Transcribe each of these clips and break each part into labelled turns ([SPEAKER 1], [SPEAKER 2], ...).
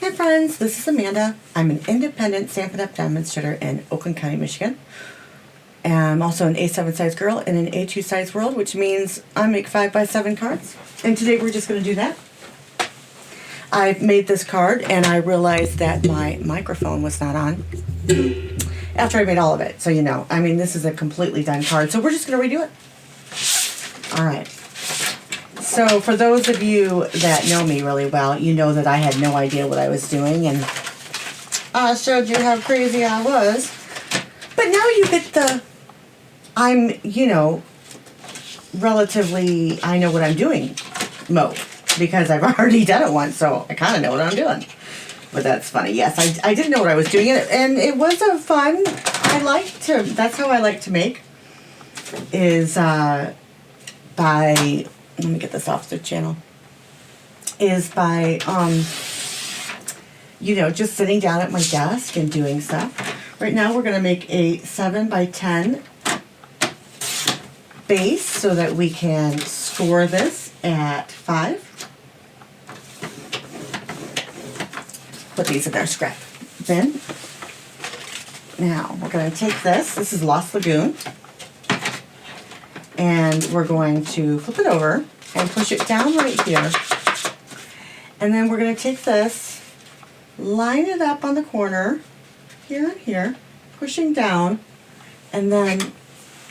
[SPEAKER 1] Hi friends, this is Amanda. I'm an independent Stampin' Up demonstrator in Oakland County, Michigan. I'm also an A7 size girl in an A2 size world, which means I make 5x7 cards. And today we're just going to do that. I made this card and I realized that my microphone was not on after I made all of it. So this is a completely done card. So we're just going to redo it. Alright. So for those of you that know me really well, you know that I had no idea what I was doing, and I showed you how crazy I was. But now you get the, relatively, I know what I'm doing mode, because I've already done it once, so I kind of know what I'm doing. But that's funny. Yes, I didn't know what I was doing, and it was a fun, that's how I like to make, is by... Let me get this off the channel. Is by, just sitting down at my desk and doing stuff. Right now we're going to make a 7x10 base so that we can score this at 5. Put these in our scrap bin. Now we're going to take this. This is Lost Lagoon. And we're going to flip it over and push it down right here. And then we're going to take this, line it up on the corner, here and here, pushing down, and then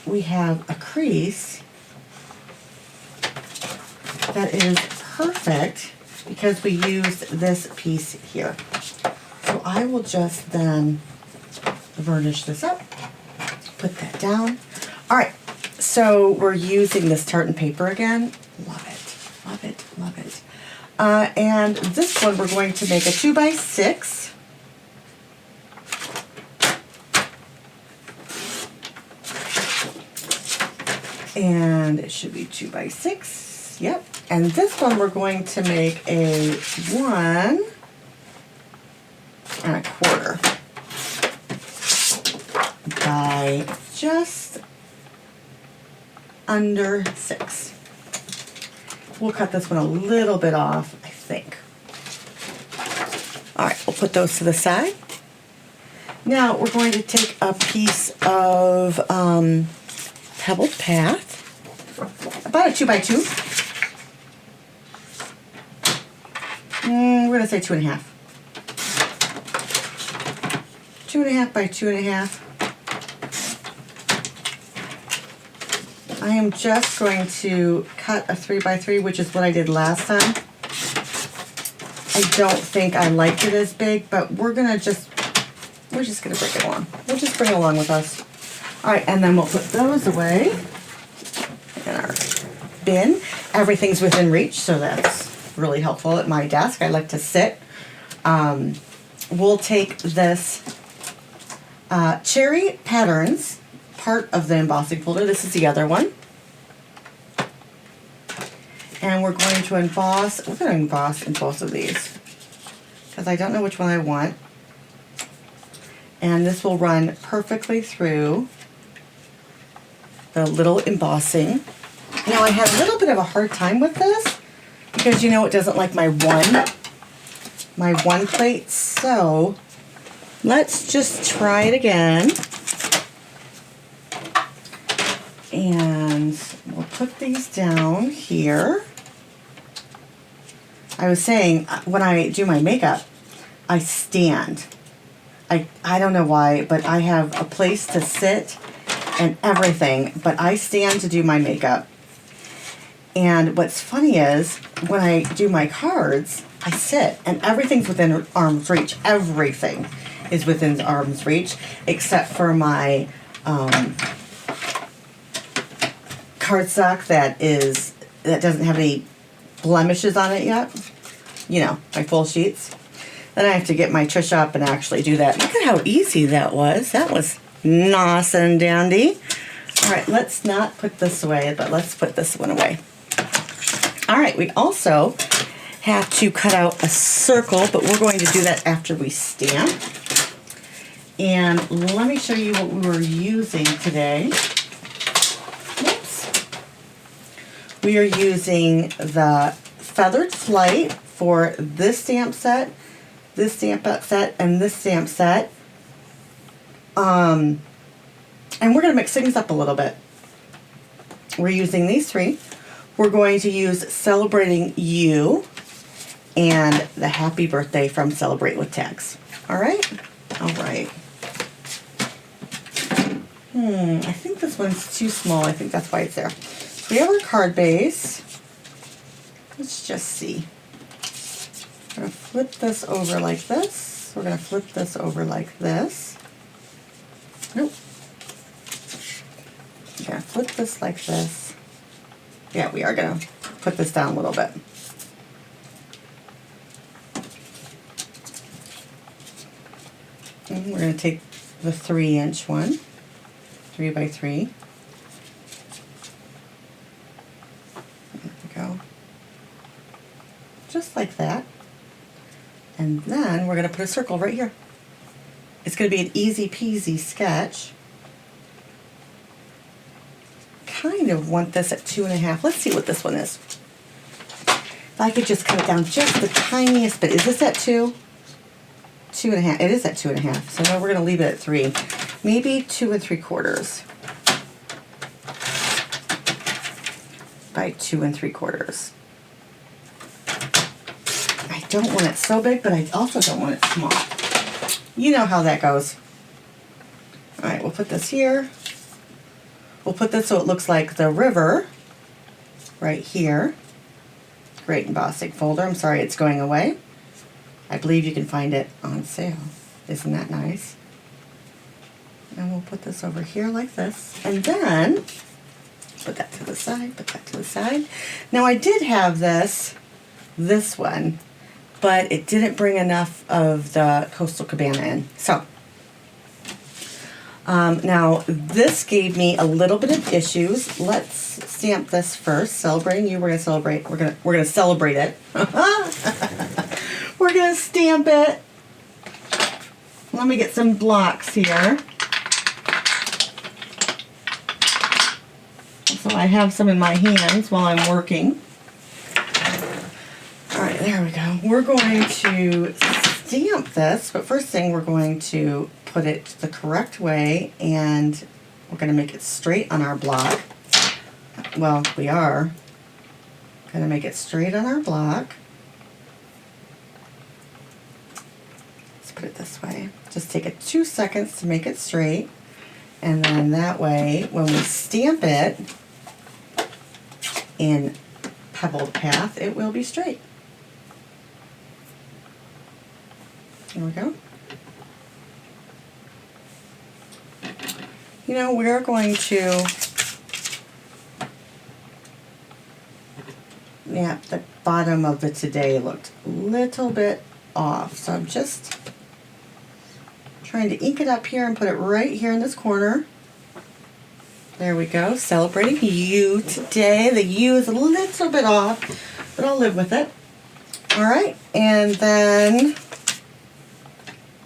[SPEAKER 1] we have a crease that is perfect because we used this piece here. So I will just then varnish this up, put that down. All right. So we're using this tartan paper again. Love it, love it, love it. And this one we're going to make a 2x6. And it should be 2x6. Yep. And this one we're going to make a 1 1/4 by just under 6. We'll cut this one a little bit off, I think. All right, we'll put those to the side. Now we're going to take a piece of Pebbled Path, about a 2x2. We're going to say 2.5. 2.5 by 2.5. I am just going to cut a 3x3, which is what I did last time. I don't think I liked it as big, but we're just going to bring it along. We'll just bring it along with us. All right, and then we'll put those away in our bin. Everything's within reach, so that's really helpful at my desk. I like to sit. We'll take this Cherry Patterns part of the embossing folder. This is the other one. And we're going to emboss. We're going to emboss in both of these because I don't know which one I want. And this will run perfectly through the little embossing. Now I had a little bit of a hard time with this because it doesn't like my one plate. So let's just try it again. And we'll put these down here. I was saying, when I do my makeup, I stand. I don't know why, but I have a place to sit and everything, but I stand to do my makeup. And what's funny is, when I do my cards, I sit, and everything's within arm's reach. Everything is within arm's reach, except for my cardstock that doesn't have any blemishes on it yet. My full sheets. Then I have to get my Trish up and actually do that. Look at how easy that was. That was nice and dandy. All right, let's not put this away, but let's put this one away. All right, we also have to cut out a circle, but we're going to do that after we stamp. And let me show you what we were using today. Whoops. We are using the Feathered Flight for this stamp set this stamp set and this stamp set. And we're going to mix things up a little bit. We're using these three. We're going to use Celebrating You and the Happy Birthday from Celebrate with Tags. All right? All right. I think this one's too small. I think that's why it's there. So we have our card base. Let's just see. We're going to flip this over like this. We're going to flip this over like this. Nope. We're going to flip this like this. Yeah, we are going to put this down a little bit. And we're going to take the 3-inch one, 3 by 3. There we go. Just like that. And then we're going to put a circle right here. It's going to be an easy peasy sketch. Kind of want this at 2.5. Let's see what this one is. If I could just cut it down just the tiniest bit. Is this at 2? 2.5. It is at 2.5. So now we're going to leave it at 3. Maybe 2 3/4 by 2 3/4. I don't want it so big, but I also don't want it small. You know how that goes. All right, we'll put this here. We'll put this so it looks like the river right here. Great embossing folder. I'm sorry it's going away. I believe you can find it on sale. Isn't that nice? And we'll put this over here like this. And then, put that to the side, put that to the side. Now I did have this one, but it didn't bring enough of the Coastal Cabana in. So, now this gave me a little bit of issues. Let's stamp this first. Celebrating You. We're gonna celebrate. We're gonna celebrate it. We're gonna stamp it. Let me get some blocks here. So I have some in my hands while I'm working. All right, there we go. We're going to stamp this, but first thing we're going to put it the correct way, and we're going to make it straight on our block. Well, we are going to make it straight on our block. Let's put it this way. Just take it 2 seconds to make it straight, and then that way, when we stamp it in Pebbled Path, it will be straight. There we go. You know, we're going to, yeah, the bottom of the today looked a little bit off, so I'm just trying to ink it up here and put it right here in this corner. There we go. Celebrating You today. The U is a little bit off, but I'll live with it. All right, and then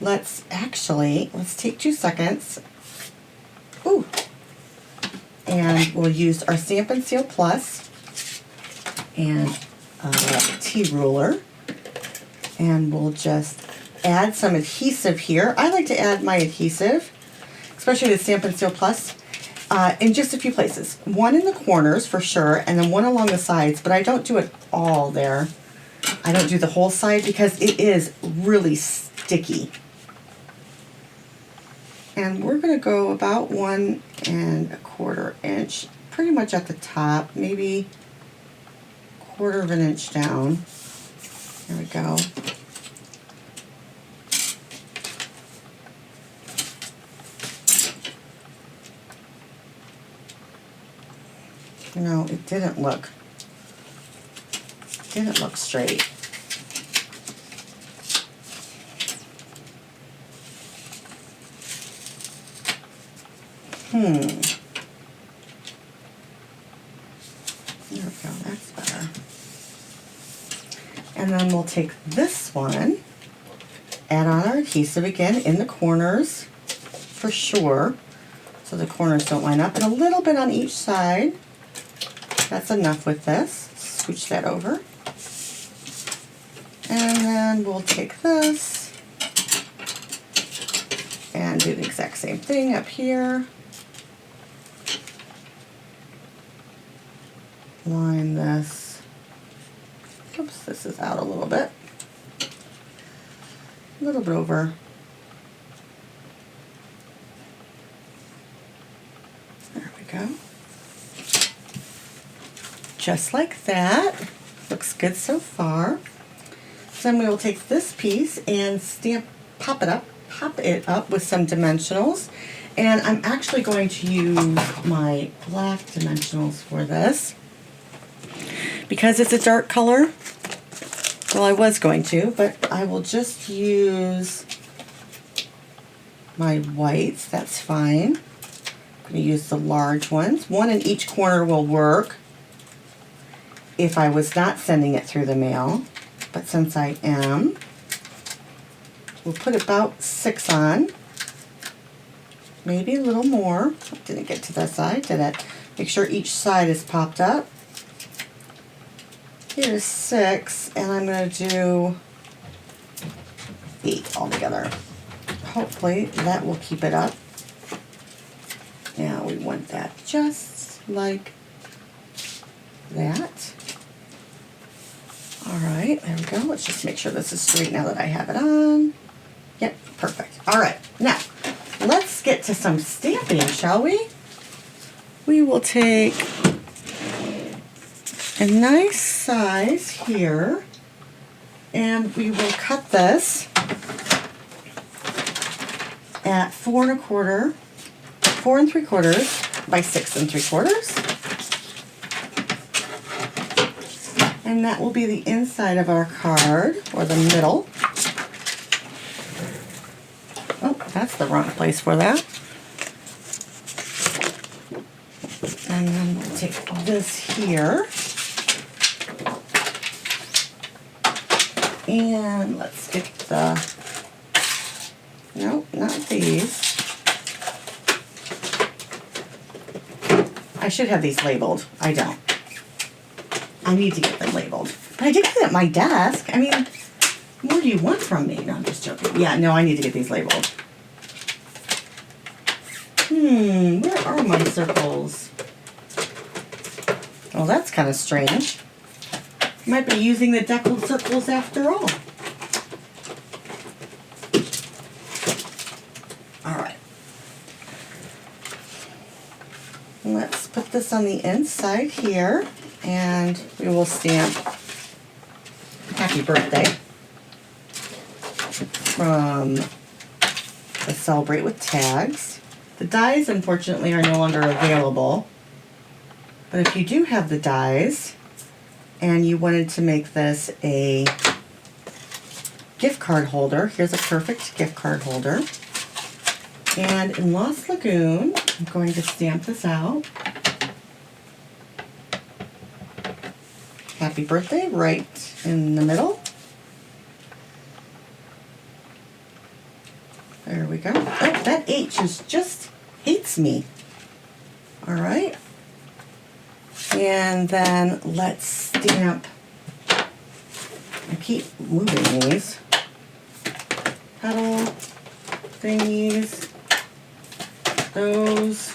[SPEAKER 1] let's take 2 seconds. Ooh. And we'll use our Stampin' Seal Plus and a T-ruler. And we'll just add some adhesive here. I like to add my adhesive, especially the Stampin' Seal Plus, in just a few places. One in the corners for sure, and then one along the sides, but I don't do it all there. I don't do the whole side because it is really sticky. And we're going to go about 1 1/4 inch, pretty much at the top, maybe 1/4 of an inch down. There we go. No, it didn't look straight. There we go, that's better. And then we'll take this one, add on our adhesive again in the corners for sure, so the corners don't line up, and a little bit on each side. That's enough with this. Scooch that over. And then we'll take this do the exact same thing up here. Line this. Oops, this is out a little bit. A little bit over. There we go. Just like that. Looks good so far. So then we will take this piece and pop it up with some dimensionals. And I'm actually going to use my black dimensionals for this. Because it's a dark color, well, I was going to, but I will just use my whites, that's fine. I'm going to use the large ones. One in each corner will work if I was not sending it through the mail, but since I am, we'll put about 6 on, maybe a little more. Didn't get to that side, did it? Make sure each side is popped up. Here's 6, and I'm going to do 8 altogether. Hopefully that will keep it up. Now we want that just like that. Alright, there we go. Let's just make sure this is straight now that I have it on. Yep, perfect. Alright, now let's get to some stamping, shall we? We will take a nice size here, and we will cut this at 4 3/4 by 6 3/4, and that will be the inside of our card, or the middle. Oh, that's the wrong place for that. And then we'll take this here. And let's get the, no, not these. I should have these labeled. I don't. I need to get them labeled. But I did have it at my desk. I mean, what more do you want from me? No, I'm just joking. Yeah, no, I need to get these labeled. Where are my circles? Well, that's kind of strange. Might be using the deckled circles after all. Alright. Let's put this on the inside here, and we will stamp Happy Birthday from the Celebrate with Tags. The dies, unfortunately, are no longer available. But if you do have the dies, and you wanted to make this a gift card holder, here's a perfect gift card holder. And in Lost Lagoon, I'm going to stamp this out. Happy Birthday right in the middle. There we go. Oh, that H is just hates me. All right. And then let's stamp, I keep moving these, petal thingies, those.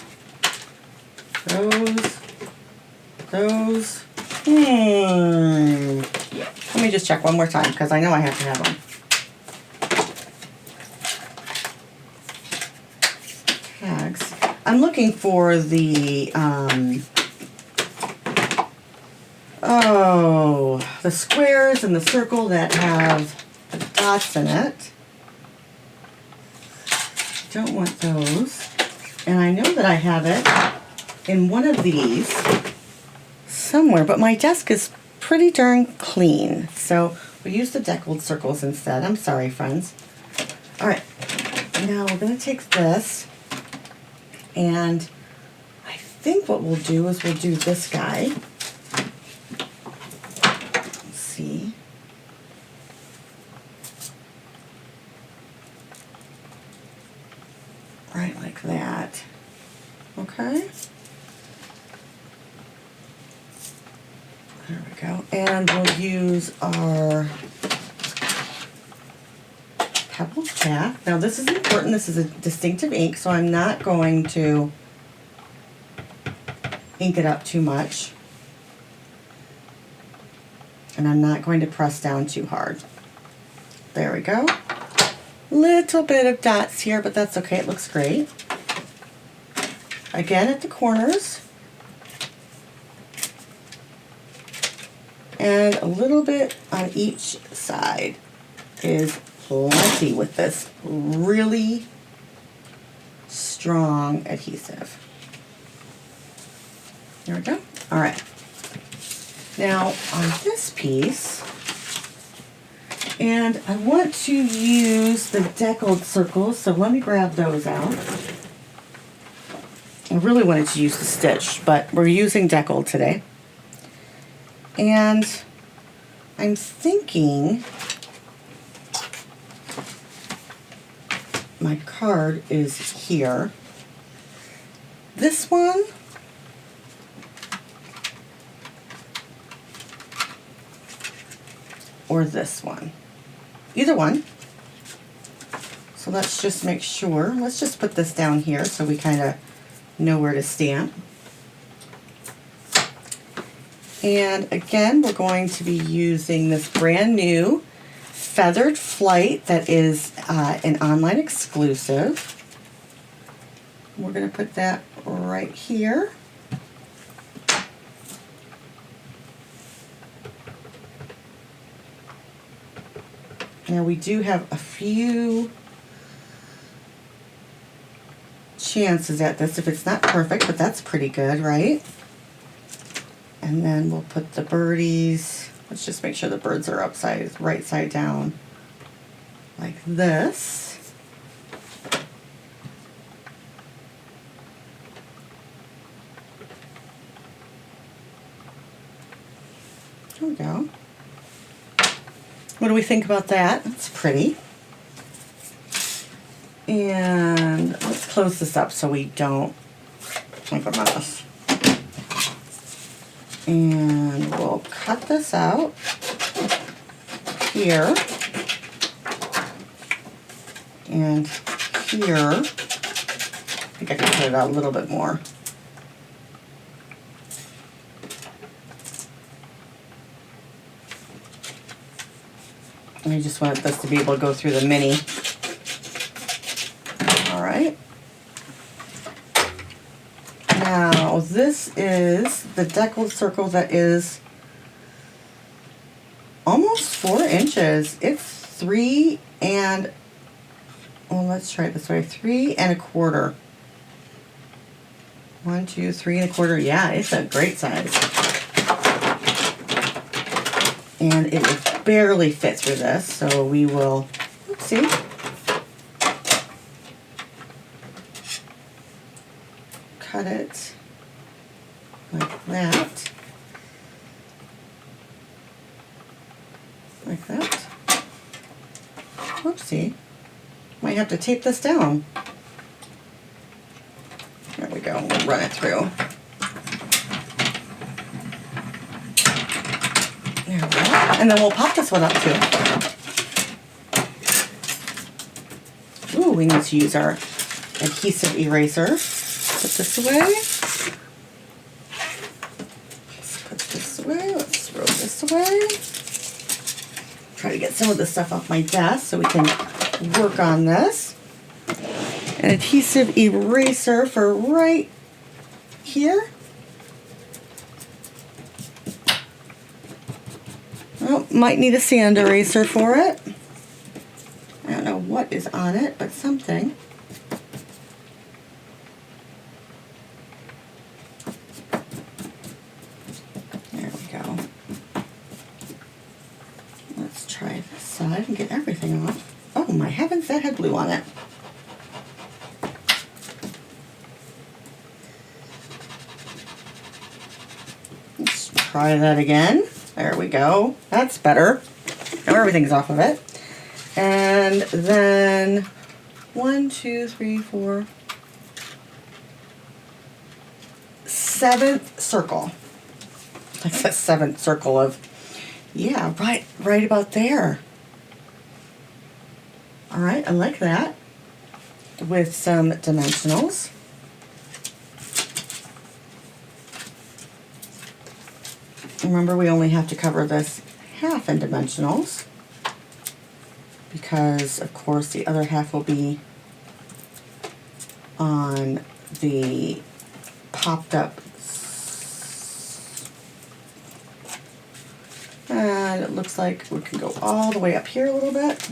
[SPEAKER 1] Let me just check one more time because I know I have to have them. Tags. I'm looking for the, the squares and the circle that have the dots in it. Don't want those. And I know that I have it in one of these somewhere, but my desk is pretty darn clean. So we'll use the deckled circles instead. I'm sorry, friends. All right, now we're going to take this, and I think what we'll do is we'll do this guy. Let's see. Right like that. Okay. There we go. And we'll use our Pebbled Path. Now this is important. This is a distinctive ink, so I'm not going to ink it up too much. And I'm not going to press down too hard. There we go. Little bit of dots here, but that's okay. It looks great. Again at the corners. And a little bit on each side is plenty with this really strong adhesive. There we go. All right. Now on this piece, and I want to use the deckled circles, so let me grab those out. I really wanted to use the stitch, but we're using deckled today. And I'm thinking my card is here. This one, or this one. Either one. So let's just make sure. Let's just put this down here so we kind of know where to stamp. And again, we're going to be using this brand new Feathered Flight that is an online exclusive. We're going to put that right here. Now we do have a few chances at this if it's not perfect, but that's pretty good, right? And then we'll put the birdies, let's just make sure the birds are upside, right side down, like this. There we go. What do we think about that? That's pretty. And let's close this up so we don't make a mess. And we'll cut this out here and here. I think I can put it out a little bit more. I just wanted this to be able to go through the mini. All right. Now, this is the deckled circle that is almost 4 inches. It's 3 and, well, let's try it this way, 3 1/4. 1, 2, 3 1/4. Yeah, it's a great size. And it would barely fit through this, so we will, oopsie, cut it like that, like that. Whoopsie, might have to tape this down. There we go, we'll run it through. There we go. And then we'll pop this one up too. Ooh, we need to use our adhesive eraser. Put this away. Let's put this away. Let's throw this away. Try to get some of the stuff off my desk so we can work on this. An adhesive eraser for right here. Oh, might need a sand eraser for it. I don't know what is on it, but something. There we go. Let's try this side and get everything off. Oh my heavens, that had glue on it. Let's try that again. There we go. That's better. Now everything's off of it. And then 1, 2, 3, 4, 7th circle. Like the 7th circle of, yeah, right about there. All right, I like that. With some dimensionals. Remember, we only have to cover this half in dimensionals because, of course, the other half will be on the popped up. And it looks like we can go all the way up here a little bit.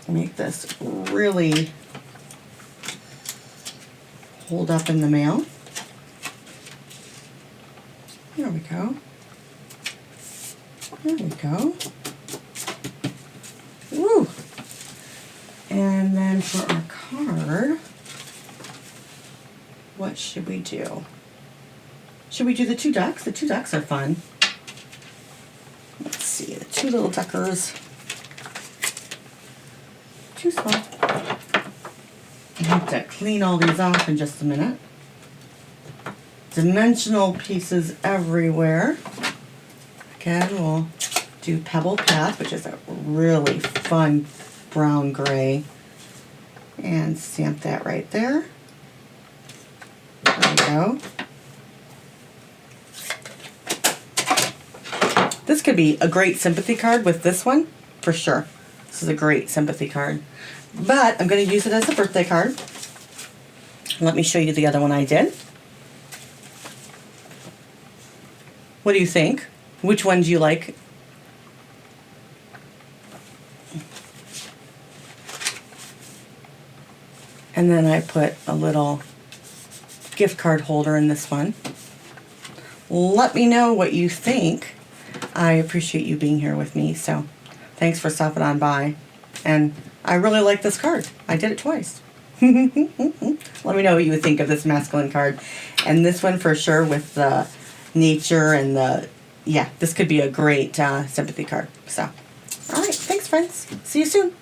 [SPEAKER 1] Make this really hold up in the mail. There we go. There we go. Woo! And then for our card, what should we do? Should we do the two ducks? The two ducks are fun. Let's see, the two little duckers. Too small. I have to clean all these off in just a minute. Dimensional pieces everywhere. Again, we'll do Pebbled Path, which is a really fun brown gray. And stamp that right there. There we go. This could be a great sympathy card with this one, for sure. This is a great sympathy card. But I'm going to use it as a birthday card. Let me show you the other one I did. What do you think? Which one do you like? And then I put a little gift card holder in this one. Let me know what you think. I appreciate you being here with me, so thanks for stopping on by. And I really like this card. I did it twice. Let me know what you would think of this masculine card. And this one for sure with the nature and the, yeah, this could be a great sympathy card. So, all right, thanks friends. See you soon.